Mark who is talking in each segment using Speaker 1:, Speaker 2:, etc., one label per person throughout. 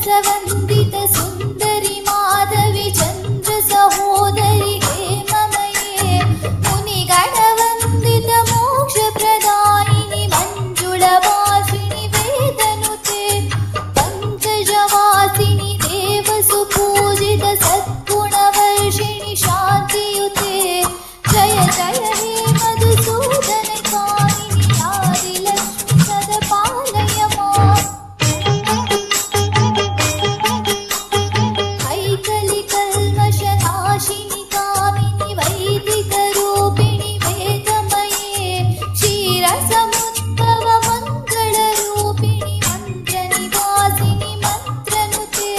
Speaker 1: ವಂದಿತ ಸುಂದರಿ ಮಾಧವಿ ಚಂದ್ರ ಸಹೋದರಿ ಹೇಮಮಯೇ ಮುನಿಗಣ ವಂದಿತ ಮೋಕ್ಷ ಪ್ರದಾಯಿನಿ ಮಂಜುಳ ವಾಸಿನಿ ವೇದನುತೆ ಪಂಕಜವಾಸಿನಿ ದೇವಸು ಪೂಜಿತ ಸದ್ಗುಣ ವರ್ಷಿಣಿ ಶಾಂತಿಯುತೆ ಜಯ ಜಯ ಹೇ ಮಧುಸೂದನ ಕಾಮಿನಿ ಆದಿಲಕ್ಷ್ಮಿ ಸದಪಾಲಯ ಮಾಂ ಐಕಲಿ ಕಲ್ಮಷನಾಶಿನಿ ಕಾಮಿನಿ ವೈದಿಕ ರೂಪಿಣಿ ವೇದಮಯೇ ಕ್ಷೀರ ಸಮುದ್ಭವ ಮಂಗಳ ರೂಪಿಣಿ ಮಂತ್ರ ನಿವಾಸಿನಿ ಮಂತ್ರನುತೆ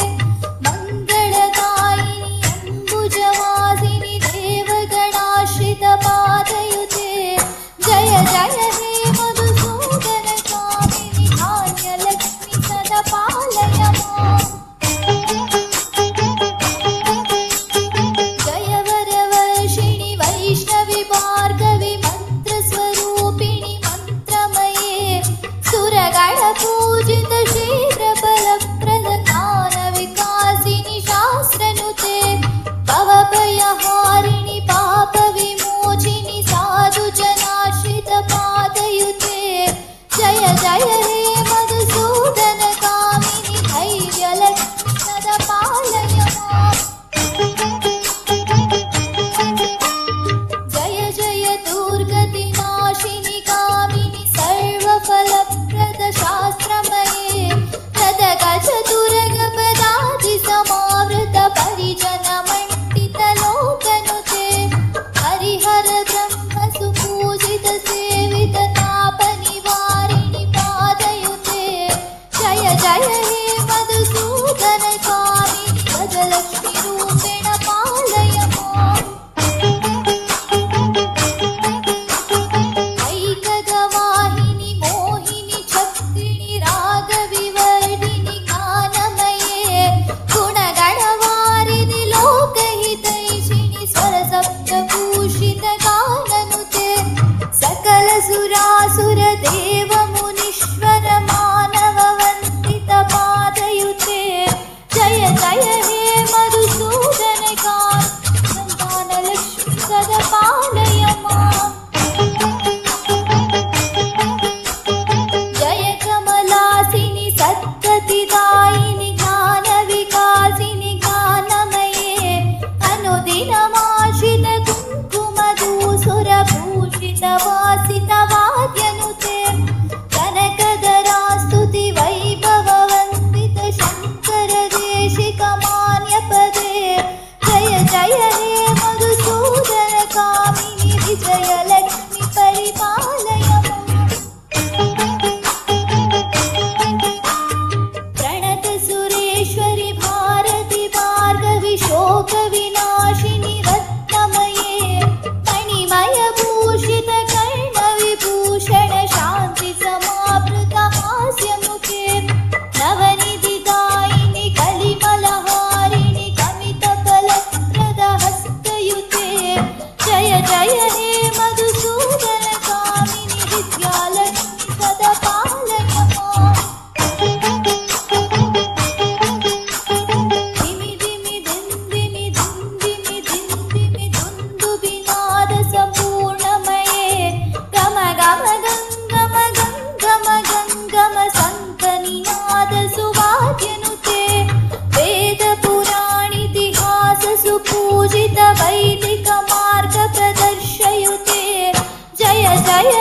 Speaker 1: ಮಂಗಳದಾಯಿನಿ ಅಂಬುಜವಾಸಿನಿ ದೇವಗಣಾಶ್ರಿತ ಪಾದಯುತೆ ಜಯ ಜಯ ಹೇ ಮಧುಸೂದನ ಕಾಮಿನಿ ಧಾನ್ಯಲಕ್ಷ್ಮಿ ಸದಪಾಲಯ ಮಾಂ ಜಯ ವರವರ್ಷಿಣಿ ವೈಷ್ಣವಿ ಭಾರ್ಗವಿ ಮಂತ್ರಸ್ವರೂಪಿಣಿ ಮಂತ್ರಮಯೇ ಸುರಗಣ ಪೂಜಿತ ಶೀಘ್ರ ಫಲಪ್ರದ ಜ್ಞಾನ ವಿಕಾಸಿನಿ ಶಾಸ್ತ್ರನುತೆ ಭವಭಯಹಾರಿಣಿ ಪಾಪ ವಿಮೋಚಿನಿ ಸಾಧು ಜನಾಶ್ರಿತ ಪಾದಯುತೆ ಜಯ ಜಯ ಹೇ ಮಧುಸೂದನ ಕಾಮಿನಿ ಧೈರ್ಯಲಕ್ಷ್ಮಿ ಸದಪಾಲಯ ಮಾಂ ಜಯ ಜಯ ದುರ್ಗತಿ ನಾಶಿನಿ ಕಾಮಿನಿ ಸರ್ವಫಲಪ್ರದ ಶಾಸ್ತ್ರಮಯೇ ರಥ ಗಜ ತುರಗ ಪದಾದಿ ಸಮಾವೃತ ಪರಿಜನ ಮಂಡಿತ ಲೋಕನುತೆ ಹರಿಹರ ಬ್ರಹ್ಮ ಸುಪೂಜಿತ ಸೇವಿತ ತಾಪ ನಿವಾರಿಣಿ ಪಾದಯುತೆ ಜಯ ಜಯ ಹೇ ಮಧುಸೂದನ ಕಾಮಿನಿ ಗಜಲಕ್ಷ್ಮಿ ರೂಪೇಣ ಪಾಲಯ ಮಾಂ ಐಕಗವಾಹಿನಿ ಮೋಹಿನಿ ಛತ್ರಿಣಿ ರಾಗ ವಿವರ್ಧಿನಿ ಗಾನಮಯೇ ಗುಣಗಣವಾರಿಧಿ ಲೋಕಹಿತೈಷಿಣಿ ಸ್ವರ ಸಪ್ತಭೂಷಿತ ಗಾನನುತೆ ಸಕಲ ಸುರಾಸುರ ದೇವ ಮುನೀಶ್ವರ ಮಾನವ ವಂದಿತ ಪಾದಯುತೆ ಜಯ ಜಯ ಹೇ ಮಧುಸೂದನ ಕಾಮಿನಿ ಸಂತಾನಲಕ್ಷ್ಮಿ ಸದಪಾಲಯ ಮಾಂ ಜಯ ಕಮಲಾಸಿನಿ ಸದ್ಗತಿದಾಯಿನಿ ಜ್ಞಾನ ವಿಕಾಸಿನಿ ಜ್ಞಾನಮಯೇ ಅನುದಿನಮಾಶ್ರಿತ ಕುಂಕುಮಧೂಸುರ ಭೂಷಿತ ವಾಸಿತ ವಾದ್ಯನುತೆ ಕನಕಧರಾಸ್ತುತಿ ವೈಭವ ವಂದಿತ ಶಂಕರ ದೇಶಿಕ ಮಾನ್ಯ ಪದೇ ಜಯ ಜಯ ಹೇ ಮಧುಸೂದನ ಕಾಮಿನಿ ವಿಜಯಲಕ್ಷ್ಮಿ ಪರಿಪಾಲಯ ಮಾಂ ಪ್ರಣತ ಸುರೇಶ್ವರಿ ಭಾರತಿ ಭಾರ್ಗವಿ ಶೋಕ ವಿನಾಶಿನಿ ರತ್ನಮಯೇ ಮಣಿಮಯ ಭೂಷಿತ ಕರ್ಣ ವಿಭೂಷಣ ಶಾಂತಿ ಸಮಾವೃತ ಹಾಸ್ಯಮುಖೆ ನವನಿಧಿ ದಾಯಿನಿ ಕಲಿಮಲಹಾರಿಣಿ ಕಮಿತ ಫಲಪ್ರದ ಹಸ್ತಯುತೆ ಜಯ ಜಯ ಹೇ ಮಧುಸೂದನ ಕಾಮಿನಿ ವಿದ್ಯಾಲಕ್ಷ್ಮಿ ಸದಪಾಲಯ ಮಾಂ ಧಿಮಿ ಧಿಮಿ ಧಿಂದಿಮಿ ಧಿಂದಿಮಿ ಧಿಂದಿಮಿ ದುಂದುಬಿನಾದ ಸಂಪೂರ್ಣಮಯೇ ಗಮ ಗಮ ಗಂಗಮ ಗಂಗಮ ಗಂಗಮ ಸಂಕನಿನಾದ ಸುವಾದ್ಯನುತೆ ವೇದ ಪುರಾಣಿತಿಹಾಸ ಸುಪೂಜಿತ ವೈದಿಕ ಮಾರ್ಗ ಪ್ರದರ್ಶಯುತೆ ಜಯ ಜಯ